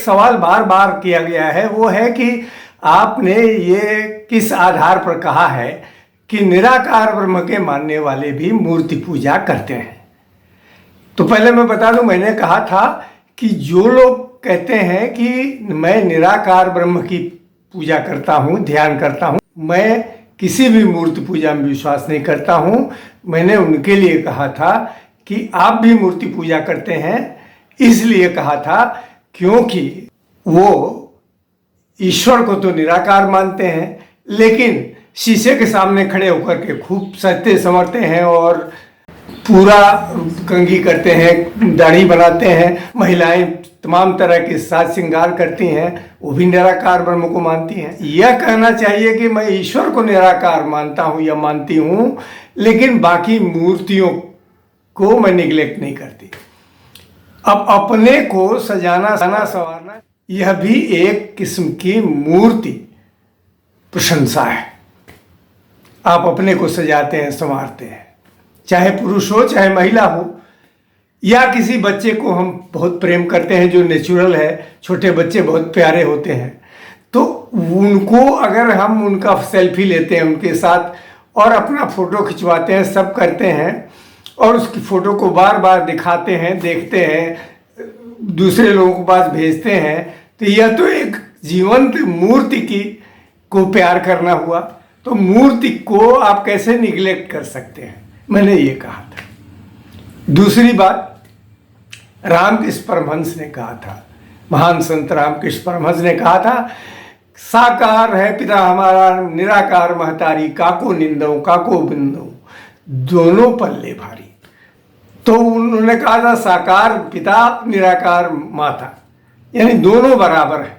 सवाल बार बार किया गया है, वो है कि आपने ये किस आधार पर कहा है कि निराकार ब्रह्म के मानने वाले भी मूर्ति पूजा करते हैं। तो पहले मैं बता दूं, मैंने कहा था कि जो लोग कहते हैं कि मैं निराकार ब्रह्म की पूजा करता हूँ, ध्यान करता हूँ, मैं किसी भी मूर्ति पूजा में विश्वास नहीं करता हूँ, मैंने उनके लिए कहा था कि आप भी मूर्ति पूजा करते हैं। इसलिए कहा था क्योंकि वो ईश्वर को तो निराकार मानते हैं, लेकिन शीशे के सामने खड़े होकर के खूब सजते संवरते हैं और पूरा कंघी करते हैं, दाढ़ी बनाते हैं, महिलाएं तमाम तरह के साज श्रृंगार करती हैं, वो भी निराकार ब्रह्म को मानती हैं। यह कहना चाहिए कि मैं ईश्वर को निराकार मानता हूँ या मानती हूँ, लेकिन बाकी मूर्तियों को मैं निगलेक्ट नहीं करती। अब अपने को सजाना संवारना यह भी एक किस्म की मूर्ति प्रशंसा है। आप अपने को सजाते हैं, संवारते हैं, चाहे पुरुष हो चाहे महिला हो, या किसी बच्चे को हम बहुत प्रेम करते हैं जो नेचुरल है, छोटे बच्चे बहुत प्यारे होते हैं, तो उनको अगर हम उनका सेल्फी लेते हैं उनके साथ और अपना फोटो खिंचवाते हैं, सब करते हैं और उसकी फ़ोटो को बार बार दिखाते हैं, देखते हैं, दूसरे लोगों के पास भेजते हैं, तो यह तो एक जीवंत मूर्ति की को प्यार करना हुआ। तो मूर्ति को आप कैसे निगलेक्ट कर सकते हैं, मैंने ये कहा था। दूसरी बात, रामकृष्ण परमहंस ने कहा था, महान संत रामकृष्ण परमहंस ने कहा था, साकार है पिता हमारा निराकार महतारी, काको निंदो काको बिंदो दोनों पल्ले भारी। तो उन्होंने कहा था साकार पिता निराकार माता, यानी दोनों बराबर है।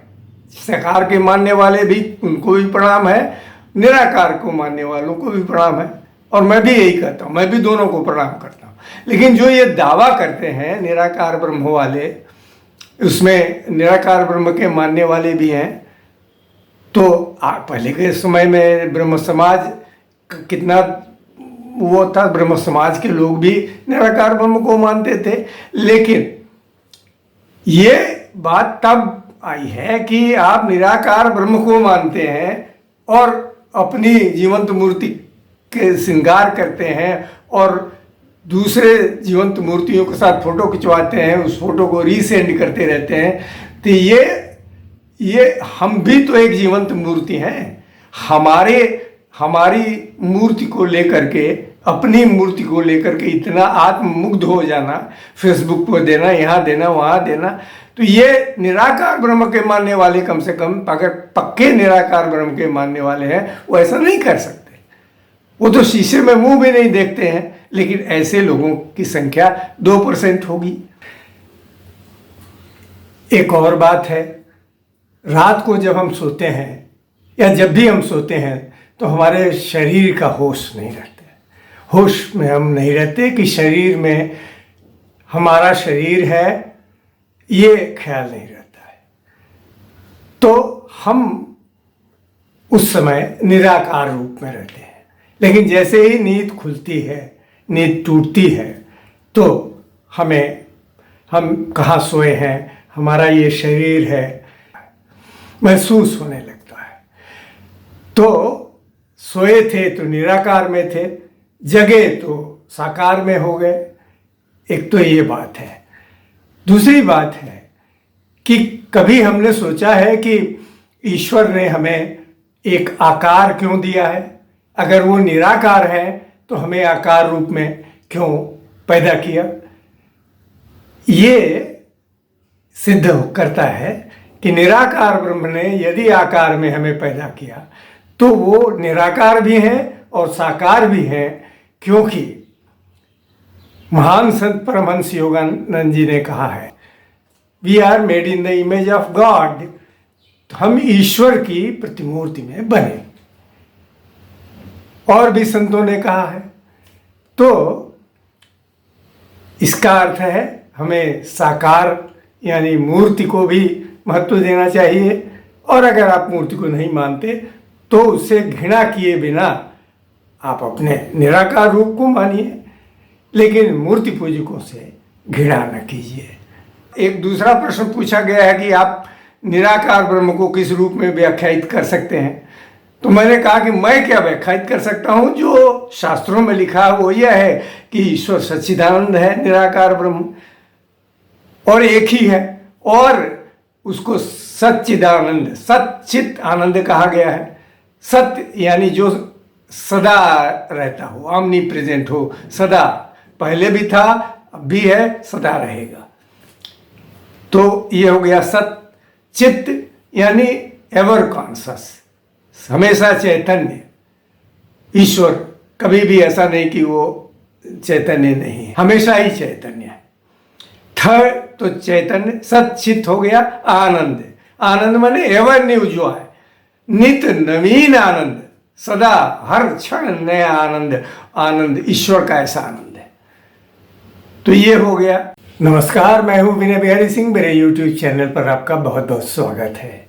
साकार के मानने वाले भी, उनको भी प्रणाम है, निराकार को मानने वालों को भी प्रणाम है, और मैं भी यही कहता हूँ, मैं भी दोनों को प्रणाम करता हूँ। लेकिन जो ये दावा करते हैं निराकार ब्रह्म वाले, उसमें निराकार ब्रह्म के मानने वाले भी हैं। तो पहले के समय में ब्रह्म समाज कितना वो था, ब्रह्म समाज के लोग भी निराकार ब्रह्म को मानते थे। लेकिन ये बात तब आई है कि आप निराकार ब्रह्म को मानते हैं और अपनी जीवंत मूर्ति के श्रृंगार करते हैं और दूसरे जीवंत मूर्तियों के साथ फोटो खिंचवाते हैं, उस फोटो को रीसेंड करते रहते हैं। तो ये हम भी तो एक जीवंत मूर्ति हैं। हमारी मूर्ति को लेकर के, अपनी मूर्ति को लेकर के इतना आत्ममुग्ध हो जाना, फेसबुक पर देना, यहाँ देना, वहाँ देना, तो ये निराकार ब्रह्म के मानने वाले, कम से कम अगर पक्के निराकार ब्रह्म के मानने वाले हैं, वो ऐसा नहीं कर सकते। वो तो शीशे में मुंह भी नहीं देखते हैं, लेकिन ऐसे लोगों की संख्या 2% होगी। एक और बात है, रात को जब हम सोते हैं या जब भी हम सोते हैं तो हमारे शरीर का होश नहीं रहता। होश में हम नहीं रहते कि शरीर में हमारा शरीर है, ये ख्याल नहीं रहता है। तो हम उस समय निराकार रूप में रहते हैं। लेकिन जैसे ही नींद खुलती है, नींद टूटती है, तो हम कहाँ सोए हैं, हमारा ये शरीर है, महसूस होने लगता है। तो सोए थे तो निराकार में थे, जगे तो साकार में हो गए। एक तो ये बात है। दूसरी बात है कि कभी हमने सोचा है कि ईश्वर ने हमें एक आकार क्यों दिया है? अगर वो निराकार है तो हमें आकार रूप में क्यों पैदा किया? ये सिद्ध करता है कि निराकार ब्रह्म ने यदि आकार में हमें पैदा किया तो वो निराकार भी हैं और साकार भी हैं, क्योंकि महान संत परमहंस योगानंद जी ने कहा है, we are made in the image of God. हम ईश्वर की प्रतिमूर्ति में बने। और भी संतों ने कहा है। तो इसका अर्थ है हमें साकार यानी मूर्ति को भी महत्व देना चाहिए, और अगर आप मूर्ति को नहीं मानते तो उससे घृणा किए बिना आप अपने निराकार रूप को मानिए, लेकिन मूर्ति पूजकों से घृणा न कीजिए। एक दूसरा प्रश्न पूछा गया है कि आप निराकार ब्रह्म को किस रूप में व्याख्यायित कर सकते हैं। तो मैंने कहा कि मैं क्या व्याख्यायित कर सकता हूँ, जो शास्त्रों में लिखा है वो यह है कि ईश्वर सच्चिदानंद है, निराकार ब्रह्म, और एक ही है, और उसको सच्चिदानंद, सच्चित आनंद कहा गया है। सत्य यानी जो सदा रहता हो, ऑमनी प्रेजेंट हो, सदा, पहले भी था, अब भी है, सदा रहेगा। तो ये हो गया सत्य। चित्त यानी एवर कॉन्शस, हमेशा चैतन्य। ईश्वर कभी भी ऐसा नहीं कि वो चैतन्य नहीं है, हमेशा ही चैतन्य है। थ तो चैतन्य, सच्चित हो गया। आनंद, आनंद माने एवर न्यू, जो है नित नवीन आनंद, सदा हर क्षण नया आनंद। आनंद ईश्वर का ऐसा आनंद है। तो ये हो गया। नमस्कार, मैं हूँ विनय बिहारी सिंह। मेरे YouTube चैनल पर आपका बहुत बहुत स्वागत है।